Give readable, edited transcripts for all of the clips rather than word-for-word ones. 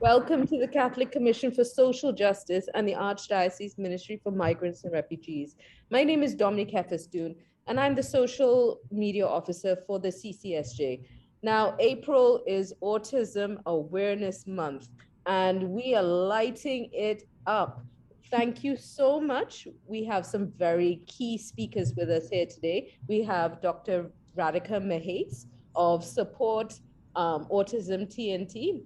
Welcome to the Catholic Commission for Social Justice and the Archdiocese Ministry for Migrants and Refugees. My name is Dominique Hefferstoon, and I'm the Social Media Officer for the CCSJ. Now, April is Autism Awareness Month, and we are lighting it up. Thank you so much. We have some very key speakers with us here today. We have Dr. Radica Mahas of Support Autism TT.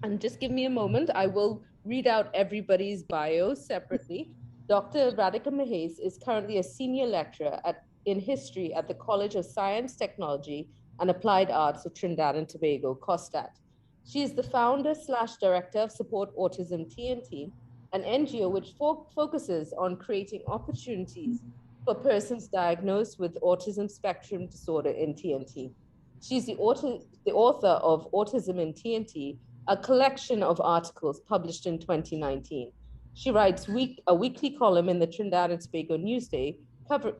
And just give me a moment. I will read out everybody's bio separately. Dr. Radica Mahas is currently a senior lecturer in history at the College of Science, Technology, and Applied Arts of Trinidad and Tobago, COSTAT. She is the founder/director of Support Autism TT, an NGO which focuses on creating opportunities for persons diagnosed with autism spectrum disorder in TNT. She's the author of Autism in TNT, a collection of articles published in 2019. She writes a weekly column in the Trinidad and Tobago Newsday,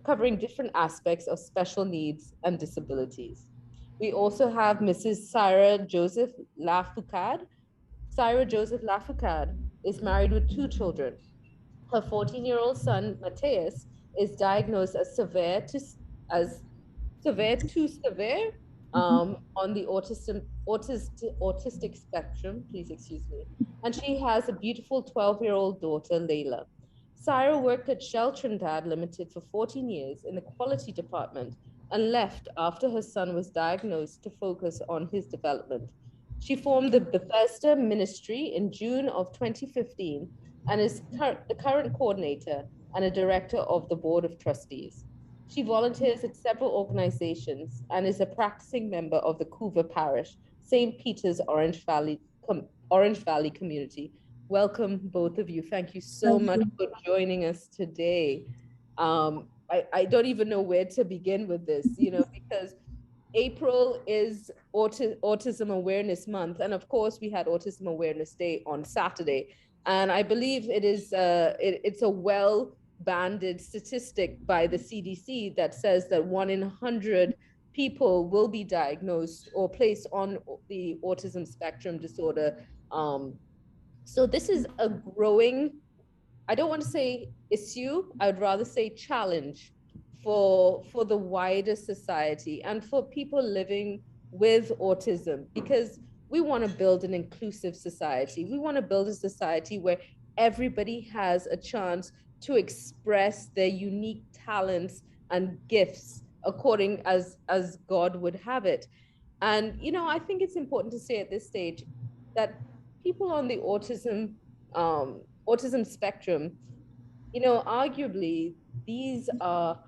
covering different aspects of special needs and disabilities. We also have Mrs. Saira Joseph Foucade. Saira Joseph Foucade is married with 2 children. Her 14-year-old son, Mateus, is diagnosed as severe to severe on the autistic spectrum, please excuse me. And she has a beautiful 12-year-old daughter, Layla. Saira worked at Shell Trinidad Limited for 14 years in the quality department and left after her son was diagnosed to focus on his development. She formed the Bethesda ministry in June of 2015 and is the current coordinator and a director of the board of trustees. She volunteers at several organizations and is a practicing member of the Couva Parish, St. Peter's Orange Valley community. Welcome, both of you. Thank you so much for joining us today. I don't even know where to begin with this, because April is Autism Awareness Month. And of course, we had Autism Awareness Day on Saturday. And I believe it's a well-banded statistic by the CDC that says that 1 in 100 people will be diagnosed or placed on the autism spectrum disorder. So this is a growing, I don't want to say issue, I would rather say challenge for the wider society and for people living with autism, because we want to build an inclusive society. We want to build a society where everybody has a chance to express their unique talents and gifts according as God would have it. And I think it's important to say at this stage that people on the autism spectrum, arguably these are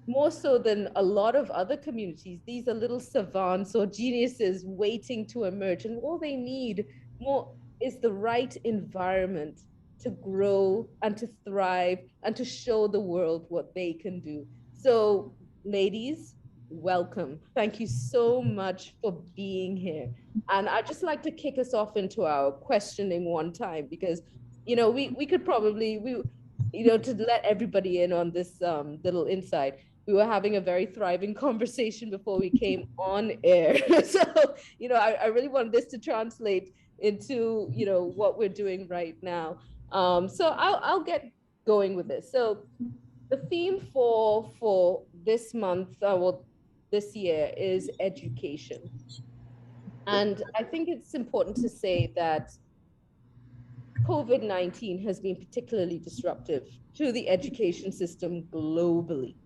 more so than a lot of other communities. These are little savants or geniuses waiting to emerge, and all they need more is the right environment to grow and to thrive and to show the world what they can do. So, ladies, welcome. Thank you so much for being here. And I'd just like to kick us off into our questioning one time, because we could probably to let everybody in on this little insight. We were having a very thriving conversation before we came on air. So, I really want this to translate into, what we're doing right now. So I'll get going with this. So the theme for this month, this year, is education. And I think it's important to say that COVID-19 has been particularly disruptive to the education system globally.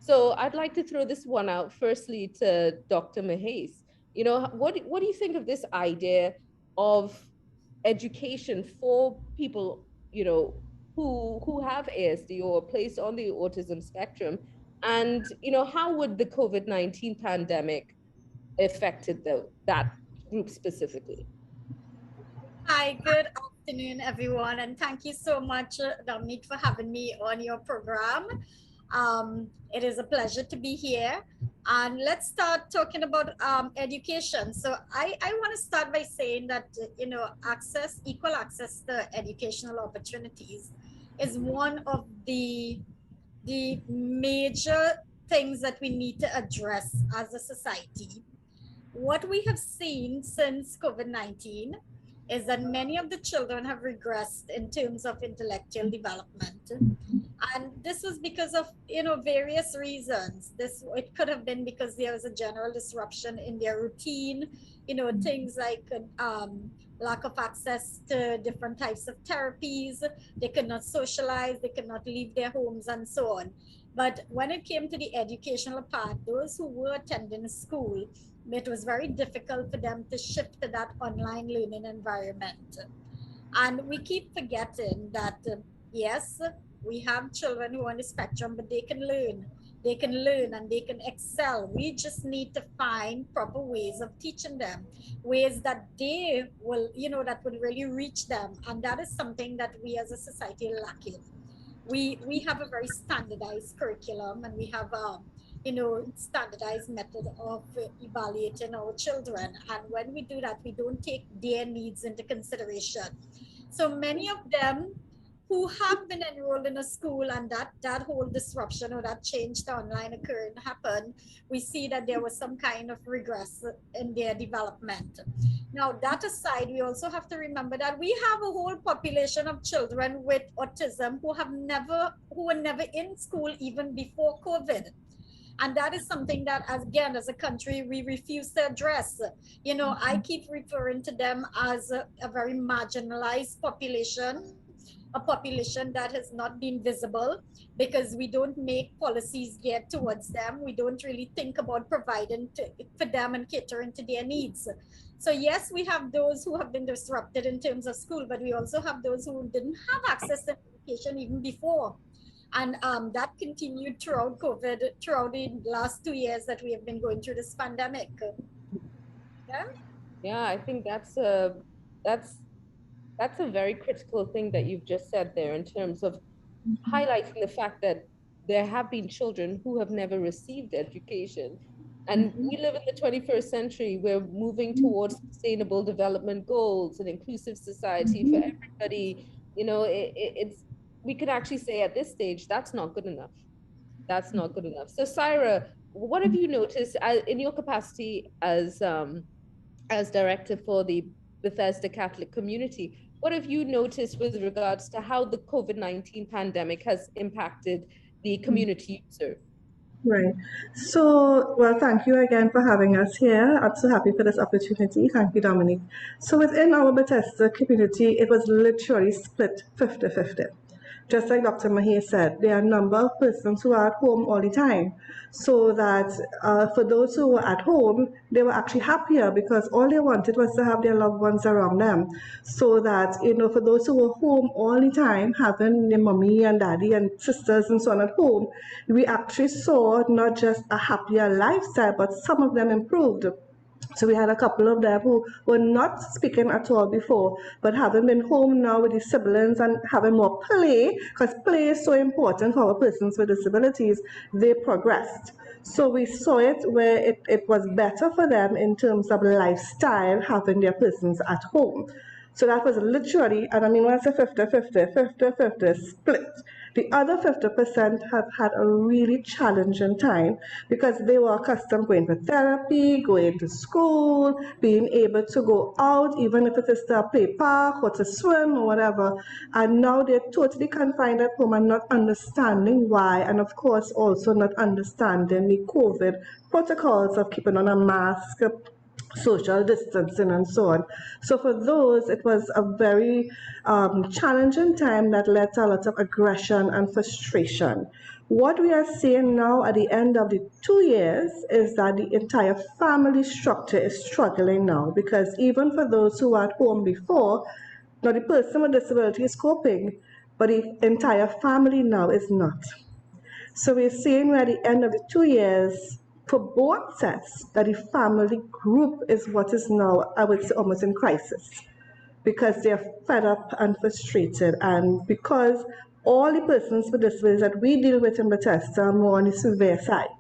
So I'd like to throw this one out firstly to Dr. Mahas. What do you think of this idea of education for people, who have ASD or placed on the autism spectrum? And, how would the COVID-19 pandemic affected that group specifically? Hi, good afternoon, everyone, and thank you so much, Dominique, for having me on your program. It is a pleasure to be here. And let's start talking about education. So I want to start by saying that, equal access to educational opportunities is one of the major things that we need to address as a society. What we have seen since COVID-19 is that many of the children have regressed in terms of intellectual development. And this was because of, various reasons. It could have been because there was a general disruption in their routine, things like lack of access to different types of therapies. They could not socialize, they could not leave their homes, and so on. But when it came to the educational part, those who were attending school, it was very difficult for them to shift to that online learning environment. And we keep forgetting that, yes, we have children who are on the spectrum, but they can learn. They can learn and they can excel. We just need to find proper ways of teaching them, ways that they will, that will really reach them. And that is something that we as a society are lacking. We have a very standardized curriculum, and we have standardized method of evaluating our children. And when we do that, we don't take their needs into consideration. So many of them who have been enrolled in a school, and that whole disruption or that change to online occurring happened, we see that there was some kind of regress in their development. Now, that aside, we also have to remember that we have a whole population of children with autism who were never in school even before COVID. And that is something that, as a country, we refuse to address. I keep referring to them as a very marginalized population, a population that has not been visible, because we don't make policies geared towards them. We don't really think about providing for them and catering to their needs. So yes, we have those who have been disrupted in terms of school, but we also have those who didn't have access to education even before. And that continued throughout COVID, throughout the last 2 years that we have been going through this pandemic. Yeah. Yeah, I think that's that's a very critical thing that you've just said there in terms of highlighting the fact that there have been children who have never received education. And we live in the 21st century. We're moving towards sustainable development goals, an inclusive society for everybody. It's we could actually say at this stage that's not good enough. That's not good enough. So, Saira, what have you noticed in your capacity as director for the Bethesda Catholic community? What have you noticed with regards to how the COVID-19 pandemic has impacted the community you serve? Right. So, well, thank you again for having us here. I'm so happy for this opportunity. Thank you, Dominique. So, within our Bethesda community, it was literally split 50-50. Just like Dr. Mahas said, there are a number of persons who are at home all the time. So that for those who were at home, they were actually happier because all they wanted was to have their loved ones around them. So that, for those who were home all the time, having their mommy and daddy and sisters and so on at home, we actually saw not just a happier lifestyle, but some of them improved. So we had a couple of them who were not speaking at all before, but having been home now with the siblings and having more play, because play is so important for our persons with disabilities, they progressed. So we saw it where it was better for them in terms of lifestyle, having their persons at home. So that was literally, and I mean, when I say 50-50, 50-50 split. The other 50% have had a really challenging time because they were accustomed going to therapy, going to school, being able to go out, even if it is to a play park or to swim or whatever. And now they're totally confined at home and not understanding why, and of course also not understanding the COVID protocols of keeping on a mask, social distancing and so on. So for those, it was a very challenging time that led to a lot of aggression and frustration. What we are seeing now at the end of the 2 years is that the entire family structure is struggling now, because even for those who were at home before, now the person with disability is coping, but the entire family now is not. So we're seeing at the end of the 2 years, for both sets, that the family group is what is now, I would say, almost in crisis, because they're fed up and frustrated, and because all the persons with disabilities that we deal with in Bethesda are more on the severe side,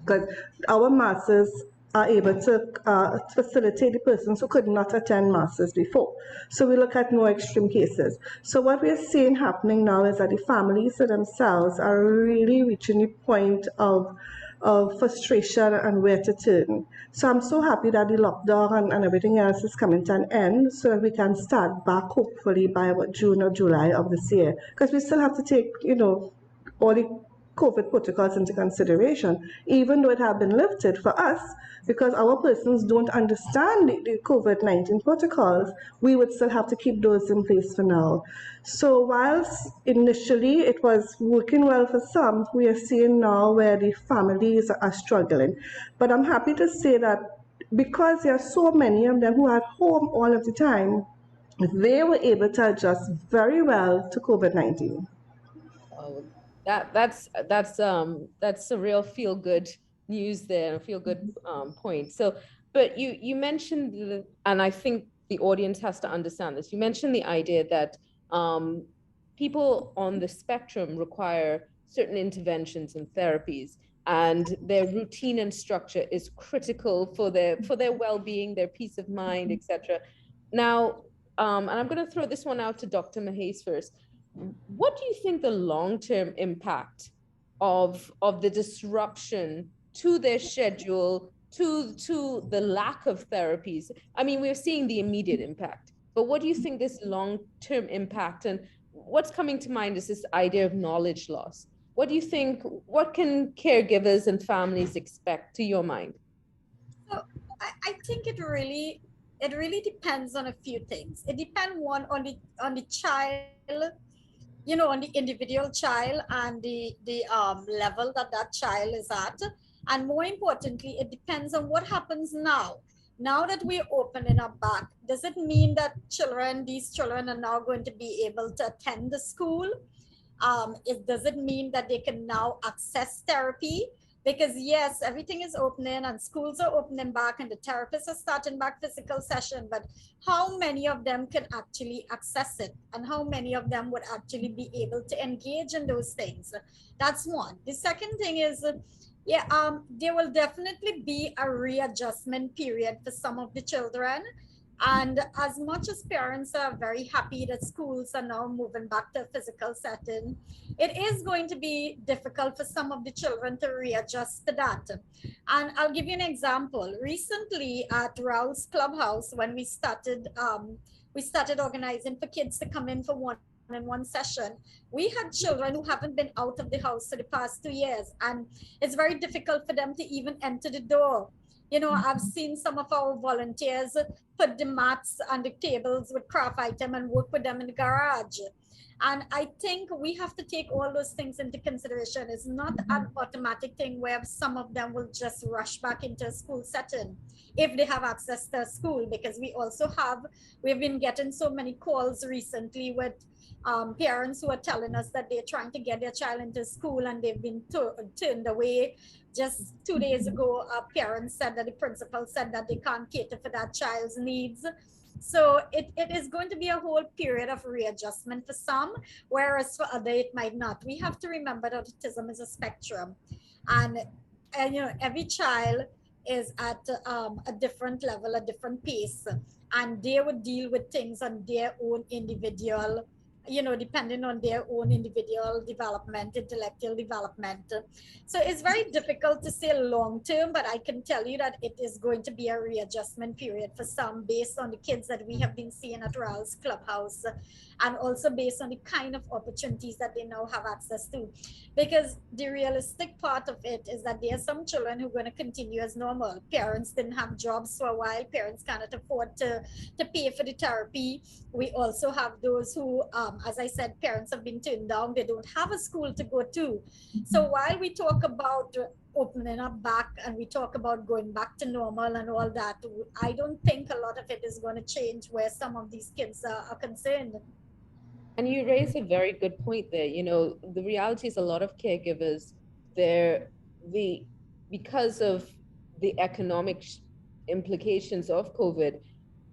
because our masters are able to facilitate the persons who could not attend masters before. So we look at more extreme cases. So what we're seeing happening now is that the families themselves are really reaching the point of of frustration and where to turn. So I'm so happy that the lockdown and everything else is coming to an end so that we can start back hopefully by about June or July of this year. Because we still have to take, all the COVID protocols into consideration, even though it have been lifted for us, because our persons don't understand the COVID-19 protocols, we would still have to keep those in place for now. So whilst initially it was working well for some, we are seeing now where the families are struggling. But I'm happy to say that because there are so many of them who are at home all of the time, they were able to adjust very well to COVID-19. Oh, that's a real feel good news there, a feel good point. So, but you mentioned and I think the audience has to understand this. You mentioned the idea that people on the spectrum require certain interventions and therapies, and their routine and structure is critical for their well-being, their peace of mind, etc. Now, and I'm going to throw this one out to Dr. Mahas first. What do you think the long-term impact of the disruption to their schedule, to the lack of therapies? I mean, we're seeing the immediate impact, but what do you think this long-term impact, and what's coming to mind is this idea of knowledge loss. What do you think, what can caregivers and families expect, to your mind? So I think it really depends on a few things. It depends, one, on the child, on the individual child and the level that child is at, and more importantly, it depends on what happens now. Now that we're opening up back, does it mean that these children are now going to be able to attend the school? Does it mean that they can now access therapy? Because yes, everything is opening and schools are opening back and the therapists are starting back physical session, but how many of them can actually access it, and how many of them would actually be able to engage in those things? That's one. The second thing is, there will definitely be a readjustment period for some of the children. And as much as parents are very happy that schools are now moving back to a physical setting, it is going to be difficult for some of the children to readjust to that. And I'll give you an example. Recently at Ruels Clubhouse, when we started organizing for kids to come in for one-on-one session, we had children who haven't been out of the house for the past 2 years, and it's very difficult for them to even enter the door. I've seen some of our volunteers put the mats and the tables with craft item and work with them in the garage. And I think we have to take all those things into consideration. It's not an automatic thing where some of them will just rush back into a school setting if they have access to a school, because we've been getting so many calls recently with parents who are telling us that they're trying to get their child into school and they've been turned away. Just 2 days ago, a parent said that the principal said that they can't cater for that child's needs. So it is going to be a whole period of readjustment for some, whereas for others it might not. We have to remember that autism is a spectrum, and every child is at a different level, a different pace, and they would deal with things on their own individual, depending on their own individual development, intellectual development. So it's very difficult to say long term, but I can tell you that it is going to be a readjustment period for some, based on the kids that we have been seeing at Ruels Clubhouse, and also based on the kind of opportunities that they now have access to. Because the realistic part of it is that there are some children who are going to continue as normal. Parents didn't have jobs for a while. Parents cannot afford to pay for the therapy. We also have those who, as I said, parents have been turned down. They don't have a school to go to. So while we talk about opening up back and we talk about going back to normal and all that, I don't think a lot of it is going to change where some of these kids are concerned. And you raise a very good point there. The reality is a lot of caregivers, because of the economic implications of COVID,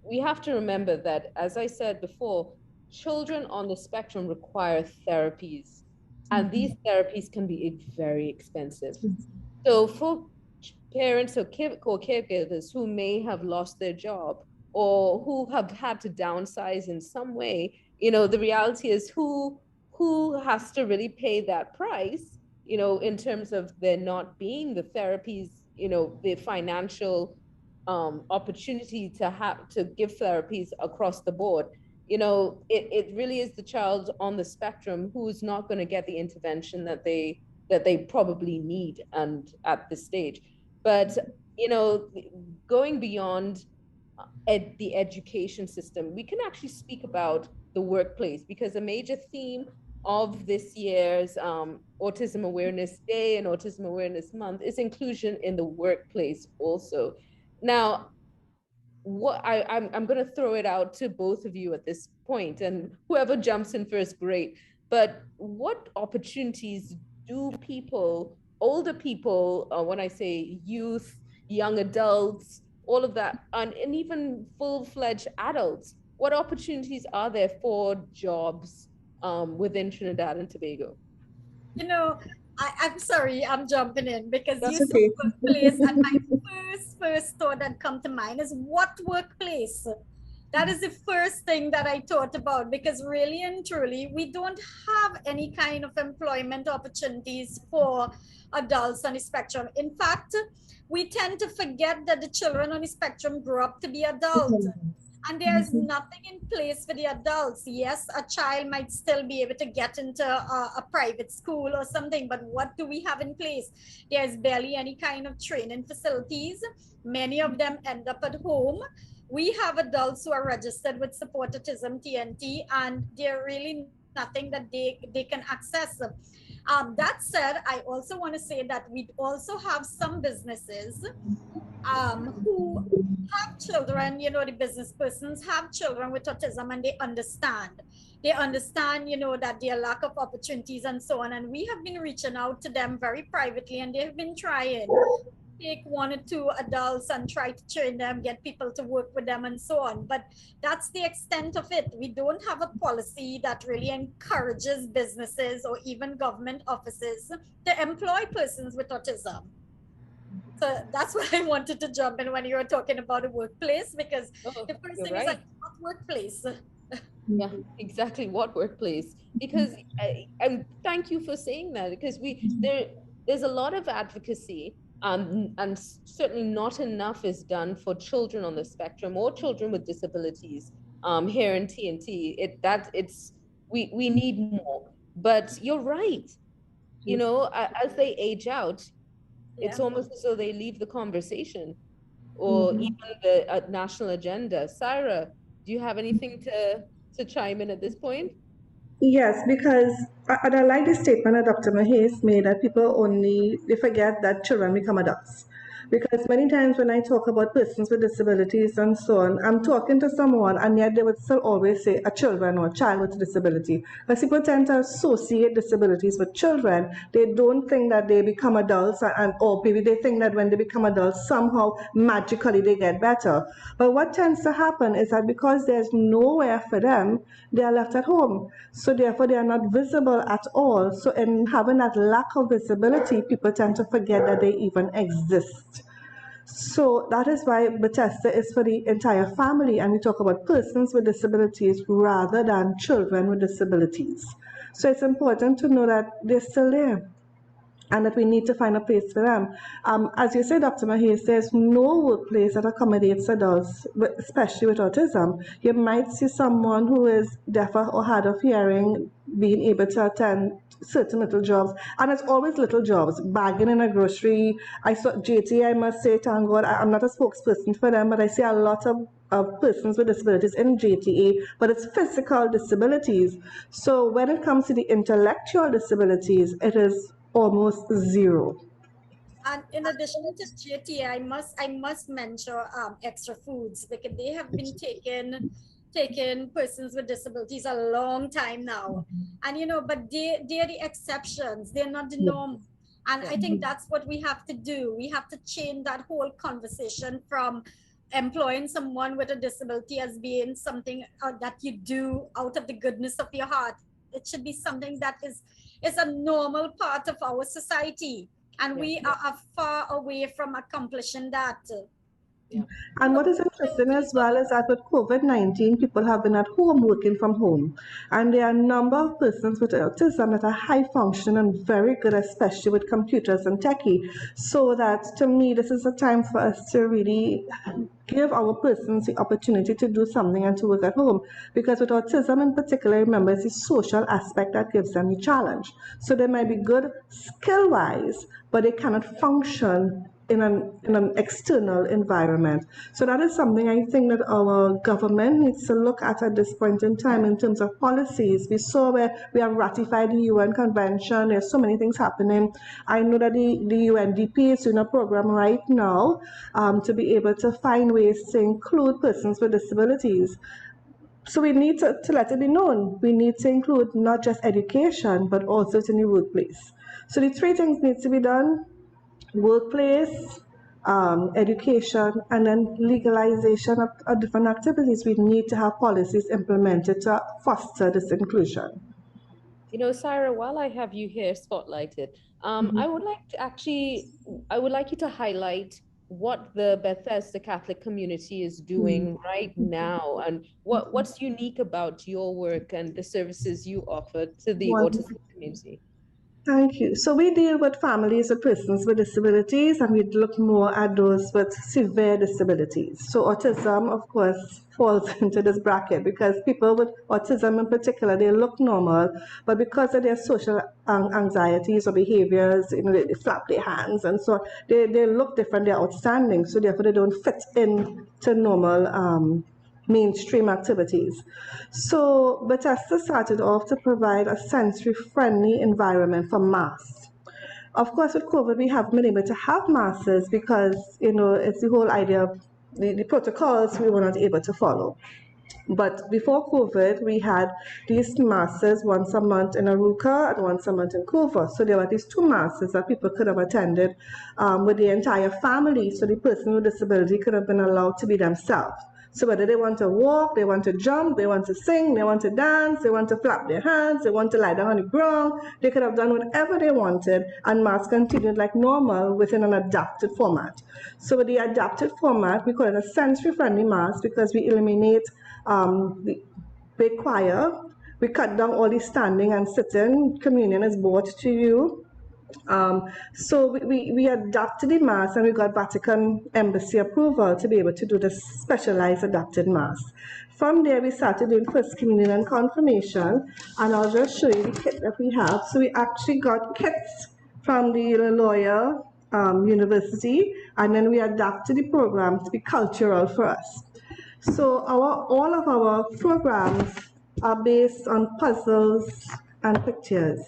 we have to remember that, as I said before, children on the spectrum require therapies, and these therapies can be very expensive. So for parents or caregivers who may have lost their job or who have had to downsize in some way, the reality is who has to really pay that price, you know, in terms of there not being the therapies, you know, the financial opportunity to give therapies across the board, you know, it really is the child on the spectrum who's not going to get the intervention that they probably need and at this stage. But, you know, going beyond the education system, we can actually speak about the workplace, because a major theme of this year's Autism Awareness Day and Autism Awareness Month is inclusion in the workplace also. Now, I'm going to throw it out to both of you at this point, and whoever jumps in first, great. But what opportunities do people, older people, when I say youth, young adults, all of that, and even full-fledged adults, what opportunities are there for jobs within Trinidad and Tobago? You know, I'm sorry, I'm jumping in because That's you said okay. workplace, and my first thought that come to mind is what workplace? That is the first thing that I thought about, because really and truly, we don't have any kind of employment opportunities for adults on the spectrum. In fact, we tend to forget that the children on the spectrum grow up to be adults. And there's nothing in place for the adults. Yes, a child might still be able to get into a private school or something, but what do we have in place? There's barely any kind of training facilities. Many of them end up at home. We have adults who are registered with Support Autism TT, and they're really nothing that they can access. That said, I also want to say that we also have some businesses who have children, you know, the business persons have children with autism, and they understand. They understand, you know, that their lack of opportunities and so on. And we have been reaching out to them very privately, and they have been trying take 1 or 2 adults and try to train them, get people to work with them and so on. But that's the extent of it. We don't have a policy that really encourages businesses or even government offices to employ persons with autism. So that's why I wanted to jump in when you were talking about a workplace, because the first thing is like, what workplace? Yeah, exactly. What workplace? Because and thank you for saying that, because there's a lot of advocacy, and certainly not enough is done for children on the spectrum or children with disabilities here in TNT. We need more. But you're right. You know, as they age out, it's almost as though they leave the conversation or even the national agenda. Saira, do you have anything to chime in at this point? Yes, because and I like the statement that Dr. Mahas made that people they forget that children become adults. Because many times when I talk about persons with disabilities and so on, I'm talking to someone and yet they would still always say a children or a child with a disability. Because people tend to associate disabilities with children. They don't think that they become adults, or maybe they think that when they become adults, somehow magically they get better. But what tends to happen is that because there's nowhere for them, they are left at home. So therefore they are not visible at all. So in having that lack of visibility, people tend to forget that they even exist. So that is why Bethesda is for the entire family, and we talk about persons with disabilities rather than children with disabilities. So it's important to know that they're still there and that we need to find a place for them. As you said, Dr. Mahas, there's no workplace that accommodates adults, especially with autism. You might see someone who is deaf or hard of hearing being able to attend certain little jobs, and it's always little jobs, bagging in a grocery. I saw JT, I must say, thank God, I'm not a spokesperson for them, but I see a lot of persons with disabilities in JTA, but it's physical disabilities. So when it comes to the intellectual disabilities, it is almost zero. And in addition to JTA, I must mention extra foods, because they have been taking persons with disabilities a long time now. And you know, but they're the exceptions, they're not the norm. And I think that's what we have to do. We have to change that whole conversation from employing someone with a disability as being something that you do out of the goodness of your heart. It should be something that is a normal part of our society, and we are far away from accomplishing that. Yeah. And what is interesting as well is that with COVID-19, people have been at home working from home. And there are a number of persons with autism that are high functioning and very good, especially with computers and techie. So that to me, this is a time for us to really give our persons the opportunity to do something and to work at home. Because with autism in particular, remember, it's the social aspect that gives them the challenge. So they might be good skill-wise, but they cannot function in an external environment. So that is something I think that our government needs to look at this point in time in terms of policies. We saw where we have ratified the UN Convention. There's so many things happening. I know that the UNDP is doing a program right now to be able to find ways to include persons with disabilities. So we need to let it be known. We need to include not just education, but also in the workplace. So the three things need to be done: workplace, education, and then legalization of different activities. We need to have policies implemented to foster this inclusion. You know, Saira, while I have you here spotlighted, I would like to I would like you to highlight what the Bethesda Catholic community is doing right now and what's unique about your work and the services you offer to the One autism community. Thank you. So we deal with families of persons with disabilities, and we look more at those with severe disabilities. So autism, of course, falls into this bracket because people with autism in particular, they look normal, but because of their social anxieties or behaviors, they flap their hands, and so they look different, they're outstanding, so therefore they don't fit in to normal mainstream activities. So Bethesda started off to provide a sensory-friendly environment for Mahas. Of course, with COVID, we haven't been able to have masses because, it's the whole idea of the protocols we were not able to follow. But before COVID, we had these masses once a month in Aruka and once a month in Kova. So there were these two masses that people could have attended with the entire family. So the person with disability could have been allowed to be themselves. So whether they want to walk, they want to jump, they want to sing, they want to dance, they want to flap their hands, they want to lie down on the ground, they could have done whatever they wanted, and mass continued like normal within an adapted format. So with the adapted format, we call it a sensory-friendly mass because we eliminate the big choir. We cut down all the standing and sitting. Communion is brought to you. So we adapted the mass, and we got Vatican Embassy approval to be able to do this specialized adapted mass. From there, we started doing First Communion and Confirmation, and I'll just show you the kit that we have. So we actually got kits from the Loyola University, and then we adapted the program to be cultural for us. So all of our programs are based on puzzles and pictures.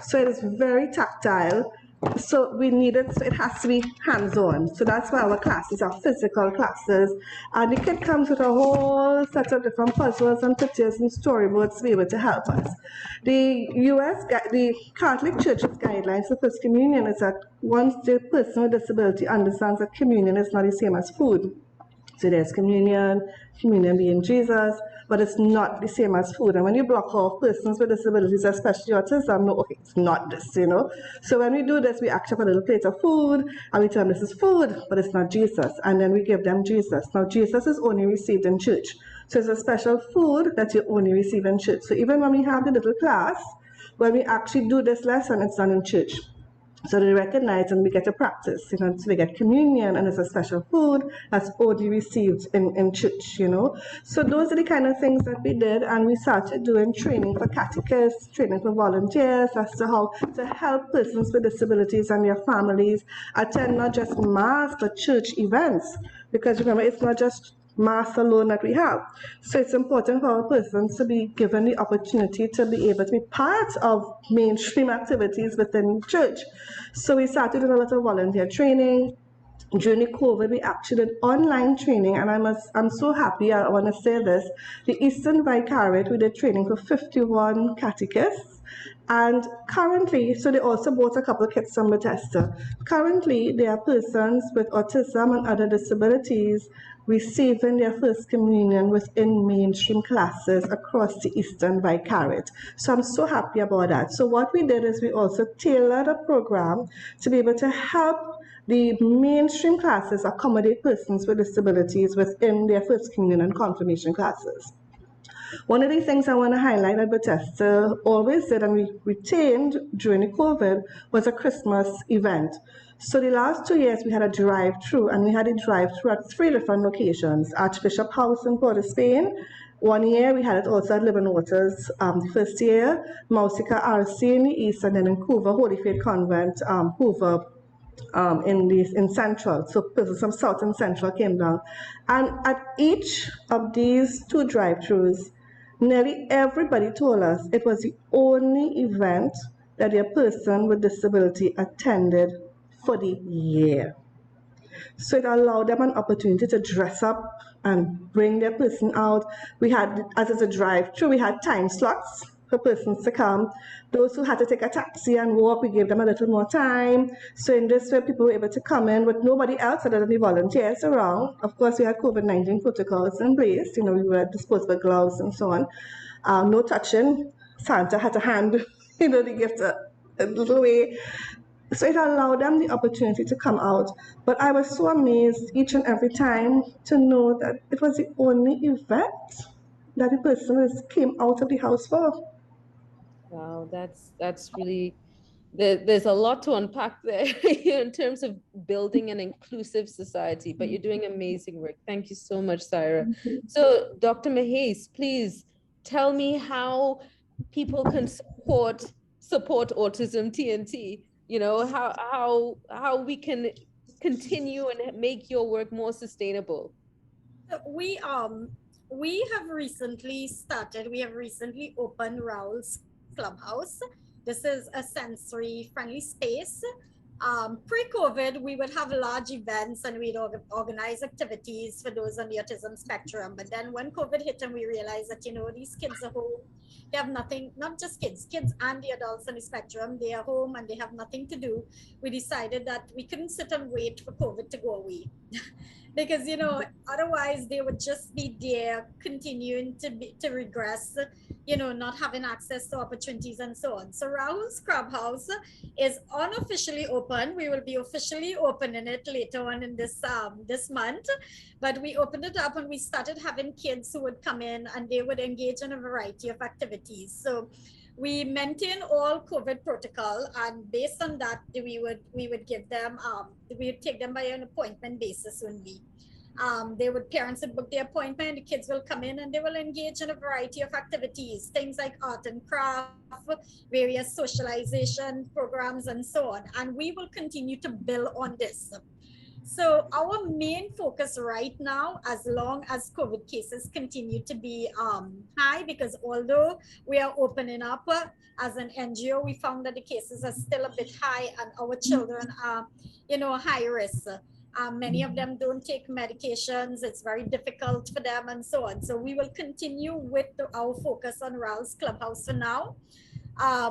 So it is very tactile. So it has to be hands-on. So that's why our classes are physical classes. And the kit comes with a whole set of different puzzles and pictures and storyboards to be able to help us. The Catholic Church's guidelines for First Communion is that once the person with disability understands that communion is not the same as food. So there's communion being Jesus, but it's not the same as food. And when you block off persons with disabilities, especially autism, no, okay, it's not this, So when we do this, we actually have a little plate of food, and we tell them this is food, but it's not Jesus. And then we give them Jesus. Now, Jesus is only received in church. So it's a special food that you only receive in church. So even when we have the little class, when we actually do this lesson, it's done in church. So they recognize and we get to practice, so we get communion, and it's a special food that's only received in church, So those are the kind of things that we did, and we started doing training for catechists, training for volunteers as to how to help persons with disabilities and their families attend not just mass, but church events. Because remember, it's not just mass alone that we have. So it's important for our persons to be given the opportunity to be able to be part of mainstream activities within church. So we started with a lot of volunteer training. During the COVID, we actually did online training, and I'm so happy, I want to say this. The Eastern Vicariate, we did training for 51 catechists. And currently, so they also bought a couple of kits from Bethesda. Currently, there are persons with autism and other disabilities receiving their First Communion within mainstream classes across the Eastern Vicariate. So I'm so happy about that. So what we did is we also tailored a program to be able to help The mainstream classes accommodate persons with disabilities within their first communion and confirmation classes. One of the things I want to highlight that Bethesda always did and we retained during the COVID was a Christmas event. So the last 2 years we had a drive-through, and we had a drive-through at 3 different locations: Archbishop House in Port of Spain. One year we had it also at Living Waters, the first year, Mausica RC in the east, and then in Hoover, Holy Faith Convent, Hoover, in Central. So persons from South and Central came down. And at each of these two drive-throughs, nearly everybody told us it was the only event that a person with disability attended for the year. So it allowed them an opportunity to dress up and bring their person out. We had, as it's a drive-through, we had time slots for persons to come. Those who had to take a taxi and walk, we gave them a little more time. So in this way, people were able to come in with nobody else other than the volunteers around. Of course, we had COVID-19 protocols in place. We were disposable gloves and so on. No touching. Santa had to hand, the gift a little way. So it allowed them the opportunity to come out. But I was so amazed each and every time to know that it was the only event that the person came out of the house for. Wow, that's really there's a lot to unpack there in terms of building an inclusive society, but you're doing amazing work. Thank you so much, Saira. So Dr. Mahas, please tell me how people can support Autism TNT. How we can continue and make your work more sustainable. We have recently opened Ruels Clubhouse. This is a sensory friendly space. Pre-COVID, we would have large events and we'd organize activities for those on the autism spectrum. But then when COVID hit and we realized that, these kids are home, they have nothing, not just kids and the adults on the spectrum, they are home and they have nothing to do. We decided that we couldn't sit and wait for COVID to go away. Because otherwise they would just be there continuing to regress, not having access to opportunities and so on. So Ruels Clubhouse is unofficially open. We will be officially opening it later on in this month, but we opened it up and we started having kids who would come in and they would engage in a variety of activities. So we maintain all COVID protocol, and based on that, we would give them, we would take them by an appointment basis only. Parents would book the appointment, the kids will come in and they will engage in a variety of activities, things like art and craft, various socialization programs and so on. And we will continue to build on this. So our main focus right now, as long as COVID cases continue to be high, because although we are opening up as an NGO, we found that the cases are still a bit high and our children are, high risk. Many of them don't take medications. It's very difficult for them and so on. So we will continue with our focus on Ruels Clubhouse for now.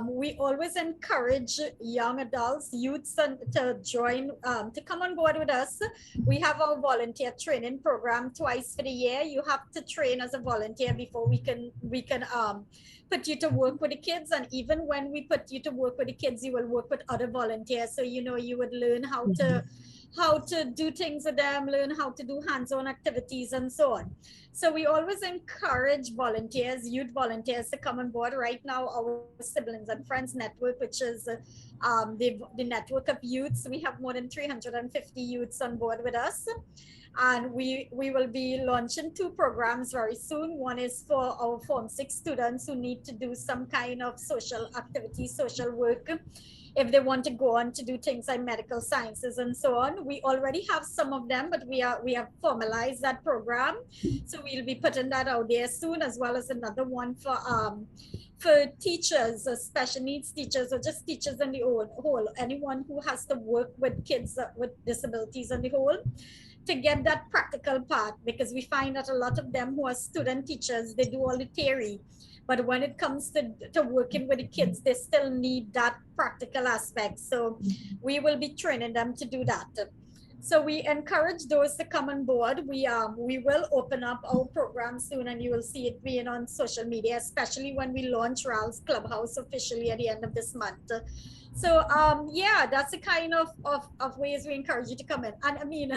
We always encourage young adults, youths to join, to come on board with us. We have our volunteer training program twice for the year. You have to train as a volunteer before we can put you to work with the kids. And even when we put you to work with the kids, you will work with other volunteers. So, you would learn how to do things with them, learn how to do hands-on activities and so on. So we always encourage volunteers, youth volunteers, to come on board. Right now, our Siblings and Friends Network, which is the network of youths, we have more than 350 youths on board with us. And we will be launching 2 programs very soon. One is for our Form 6 students who need to do some kind of social activity, social work, if they want to go on to do things like medical sciences and so on. We already have some of them, but we have formalized that program. So we'll be putting that out there soon, as well as another one for teachers, special needs teachers, or just teachers in the whole, anyone who has to work with kids with disabilities in the whole, to get that practical part, because we find that a lot of them who are student teachers, they do all the theory. But when it comes to working with the kids, they still need that practical aspect. So we will be training them to do that. So we encourage those to come on board. We will open up our program soon, and you will see it being on social media, especially when we launch Ruels Clubhouse officially at the end of this month. So yeah, that's the kind of ways we encourage you to come in. And I mean,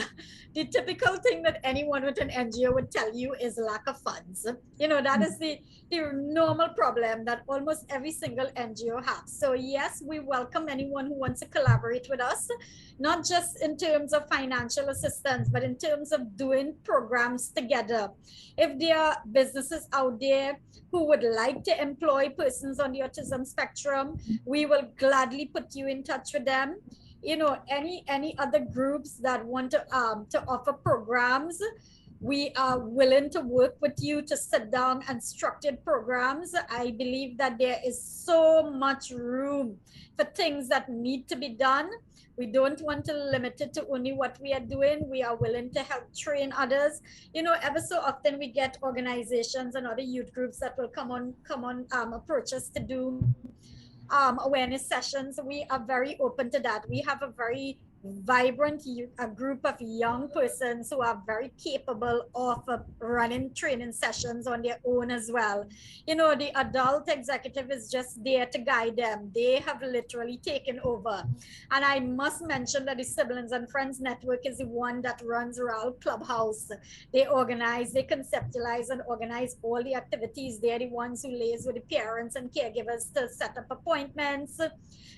the typical thing that anyone with an NGO would tell you is lack of funds. You know, that is the normal problem that almost every single NGO has. So yes, we welcome anyone who wants to collaborate with us, not just in terms of financial assistance, but in terms of doing programs together. If there are businesses out there who would like to employ persons on the autism spectrum, we will gladly put you in touch with them. You know, any other groups that want to offer programs, we are willing to work with you to sit down and structured programs. I believe that there is so much room for things that need to be done. We don't want to limit it to only what we are doing. We are willing to help train others. You know, ever so often we get organizations and other youth groups that will come on approach us to do awareness sessions. We are very open to that. We have a very vibrant a group of young persons who are very capable of running training sessions on their own as well. You know, the adult executive is just there to guide them. They have literally taken over. And I must mention that the Siblings and Friends Network is the one that runs Ruels Clubhouse. They organize, they conceptualize and organize all the activities. They're the ones who liaise with the parents and caregivers to set up appointments,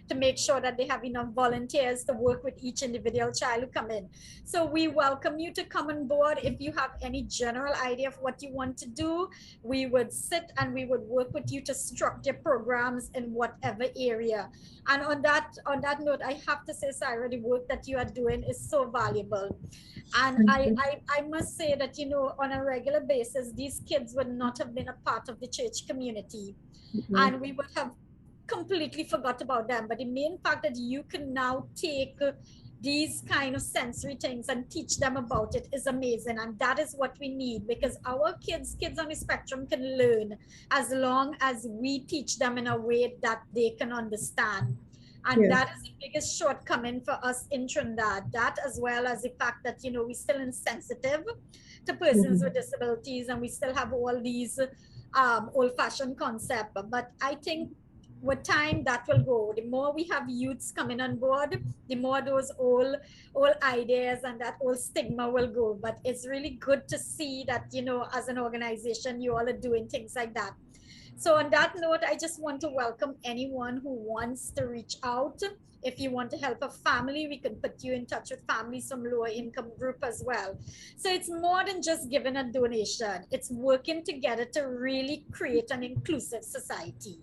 to make sure that they have enough volunteers to work with each individual child who come in. So we welcome you to come on board. If you have any general idea of what you want to do, we would sit and we would work with you to structure programs in whatever area. And on that note, I have to say, Saira, the work that you are doing is so valuable. And I must say that, you know, on a regular basis, these kids would not have been a part of the church community. And we would have completely forgot about them. But the main fact that you can now take these kind of sensory things and teach them about it is amazing. And that is what we need, because our kids on the spectrum can learn as long as we teach them in a way that they can understand. And that is the biggest shortcoming for us in Trinidad. That, as well as the fact that, you know, we're still insensitive to persons with disabilities, and we still have all these old-fashioned concepts. But I think with time that will go. The more we have youths coming on board, the more those old ideas and that old stigma will go. But it's really good to see that, you know, as an organization, you all are doing things like that. So on that note, I just want to welcome anyone who wants to reach out. If you want to help a family, we can put you in touch with families from lower income group as well. So it's more than just giving a donation. It's working together to really create an inclusive society.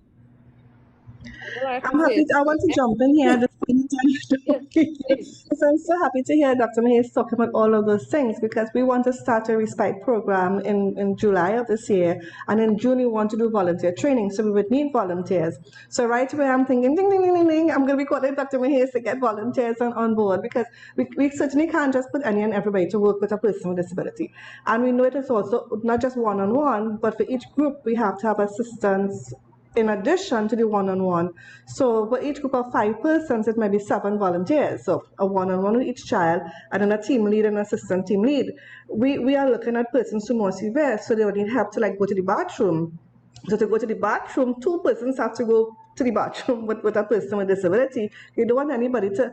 I'm happy. I want to jump in here at this point in time. So I'm so happy to hear Dr. Mahas talking about all of those things, because we want to start a respite program in July of this year, and in June we want to do volunteer training. So we would need volunteers. So right away I'm thinking, ding, ding, ding, ding, ding, I'm going to be calling Dr. Mahas to get volunteers on board, because we certainly can't just put any and everybody to work with a person with disability. And we know it is also not just one-on-one, but for each group we have to have assistants in addition to the one-on-one. So for each group of 5 persons, it might be 7 volunteers. So a one-on-one with each child, and then a team lead and assistant team lead. We are looking at persons who are more severe, so they would need help to like go to the bathroom. So to go to the bathroom, 2 persons have to go to the bathroom with a person with disability. You don't want anybody to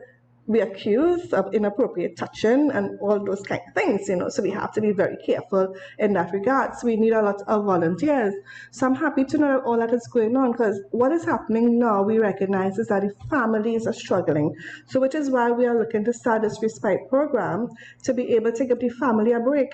be accused of inappropriate touching and all those kind of things, you know. So we have to be very careful in that regard. So we need a lot of volunteers. So I'm happy to know that all that is going on, because what is happening now, we recognize, is that the families are struggling. So which is why we are looking to start this respite program, to be able to give the family a break.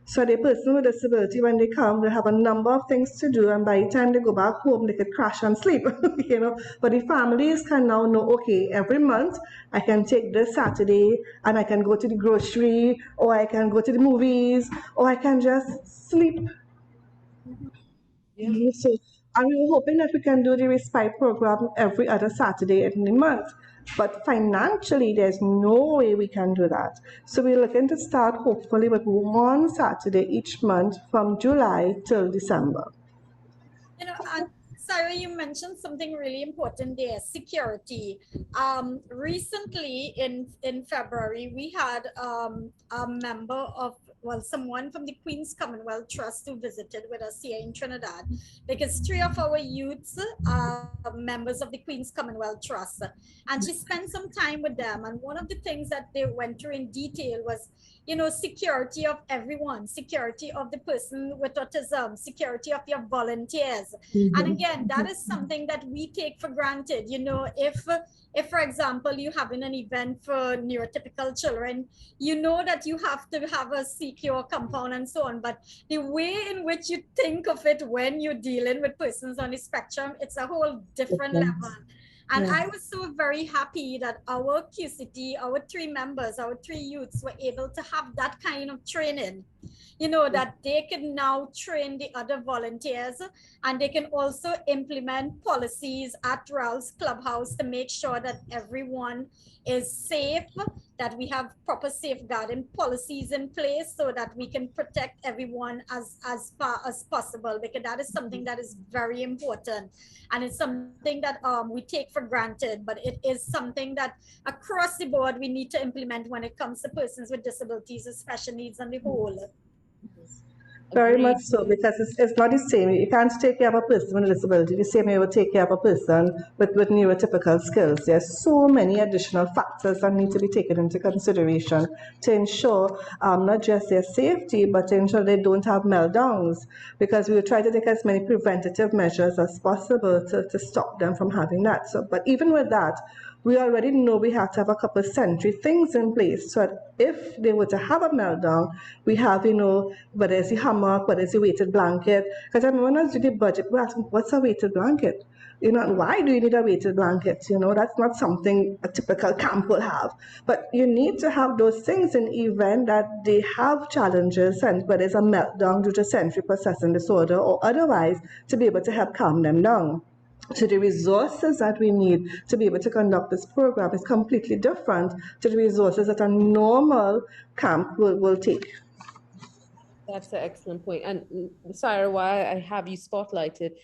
So the person with disability, when they come, they have a number of things to do, and by the time they go back home, they could crash and sleep, you know. But the families can now know, okay, every month I can take this Saturday and I can go to the grocery, or I can go to the movies, or I can just sleep. So, and we were hoping that we can do the respite program every other Saturday in the month. But financially, there's no way we can do that. So we're looking to start hopefully with 1 Saturday each month from July till December. You know, and Saira, you mentioned something really important there, security. Recently in February, we had a member of someone from the Queen's Commonwealth Trust who visited with us here in Trinidad, because 3 of our youths are members of the Queen's Commonwealth Trust. And she spent some time with them. And one of the things that they went through in detail was, security of everyone, security of the person with autism, security of your volunteers. And again, that is something that we take for granted. If for example, you're having an event for neurotypical children, you know that you have to have a secure compound and so on. But the way in which you think of it when you're dealing with persons on the spectrum, it's a whole different level. And I was so very happy that our QCT, our 3 members, our 3 youths were able to have that kind of training, that they can now train the other volunteers, and they can also implement policies at Ruels Clubhouse to make sure that everyone is safe, that we have proper safeguarding policies in place so that we can protect everyone as far as possible, because that is something that is very important. And it's something that we take for granted, but it is something that across the board we need to implement when it comes to persons with disabilities, with special needs on the whole. Very much so, because it's not the same. You can't take care of a person with a disability the same way you would take care of a person with neurotypical skills. There's so many additional factors that need to be taken into consideration to ensure not just their safety, but to ensure they don't have meltdowns, because we will try to take as many preventative measures as possible to stop them from having that. So, but even with that, we already know we have to have a couple of sentry things in place so that if they were to have a meltdown, we have, whether it's the hammock, whether it's the weighted blanket. Because I remember when I was doing the budget, we asked, what's a weighted blanket? Why do you need a weighted blanket? That's not something a typical camp will have. But you need to have those things in the event that they have challenges, and whether it's a meltdown due to sensory processing disorder or otherwise, to be able to help calm them down. So the resources that we need to be able to conduct this program is completely different to the resources that a normal camp will take. That's an excellent point. And Saira, why I have you spotlighted,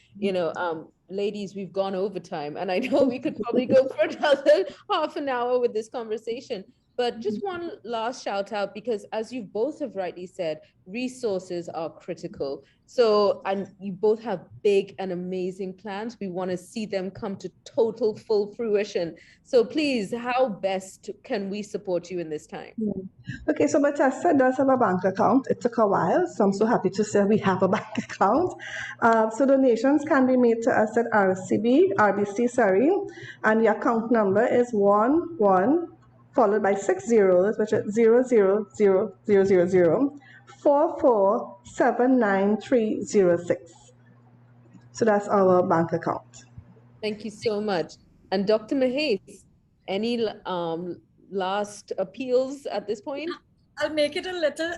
ladies, we've gone over time, and I know we could probably go for another half an hour with this conversation. But just one last shout out, because as you both have rightly said, resources are critical. So, and you both have big and amazing plans. We want to see them come to total full fruition. So please, how best can we support you in this time? Okay, so Bethesda does have a bank account. It took a while, so I'm so happy to say we have a bank account. So donations can be made to us at RBC, and the account number is 11 followed by 6 zeros, which is 0000447936. So that's our bank account. Thank you so much. And Dr. Mahas, any last appeals at this point? I'll make it a little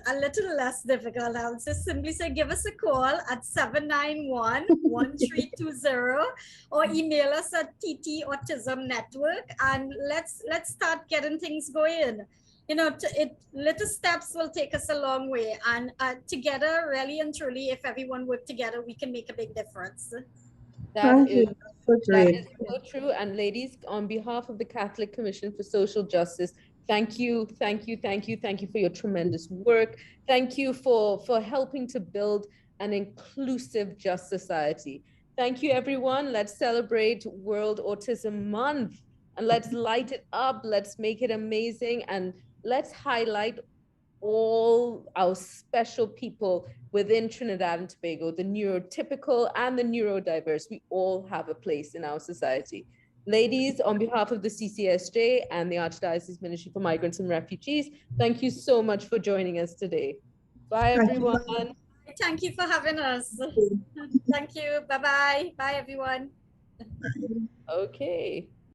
less difficult. I'll just simply say, give us a call at 791-1320 or email us at TT Autism Network, and let's start getting things going. Little steps will take us a long way, and together, really and truly, if everyone work together, we can make a big difference. That is so true. And ladies, on behalf of the Catholic Commission for Social Justice, thank you for your tremendous work. Thank you for helping to build an inclusive, just society. Thank you, everyone. Let's celebrate World Autism Month, and let's light it up. Let's make it amazing, and let's highlight all our special people within Trinidad and Tobago, the neurotypical and the neurodiverse. We all have a place in our society. Ladies, on behalf of the CCSJ and the Archdiocese Ministry for Migrants and Refugees, thank you so much for joining us today. Bye, everyone. Thank you for having us. Thank you. Bye-bye. Bye, everyone. Okay.